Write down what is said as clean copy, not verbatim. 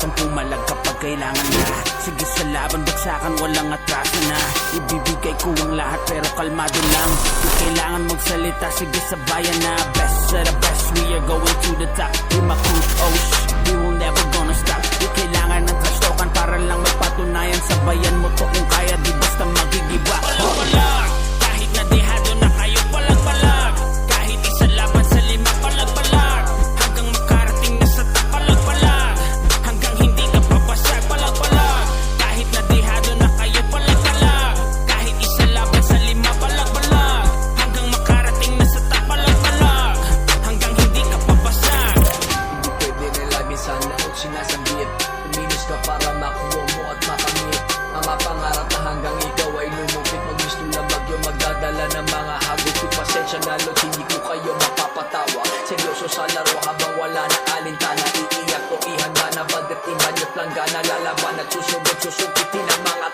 kang pumalag kapag kailangan na. Sige sa laban, bagsakan, walang atraso na. Ibibigay ko ang lahat pero kalmado lang. Di kailangan magsalita, sige sabayan na. Best of the best, we are going to the top. With my crew, oh shit, we will never gonna stop. Di kailangan ng trash talkan para lang magpatunayan. Sabayan mo to kung kaya, di basta magigiba. Palag-palag, kahit na dehado na kayo, palag-palag. Kahit isa laban sa lima, palag-palag. Hanggang makarating na sa top, palag-palag. Hanggang hindi ka papasag, palag-palag. Kahit na dehado na kayo, palag-palag. Kahit isa laban sa lima, palag-palag. Hanggang makarating na sa top, palag-palag. Hanggang hindi ka papasag. Hindi pwede na lagi sana o sinasabit. Kumilos ka para makuha mo at makamit mga pangarap na hanggang ikaw ay lumupit. Mag-gusto lang bagyo, magdadala ng mga hagupi. Pasensya na lot, hindi ko kayo mapapatawa. Seryoso sa laro habang wala na alintana. Iiyak o ihanda na badating banyo't langgana. Lalaban at susunod, susukitin ang mga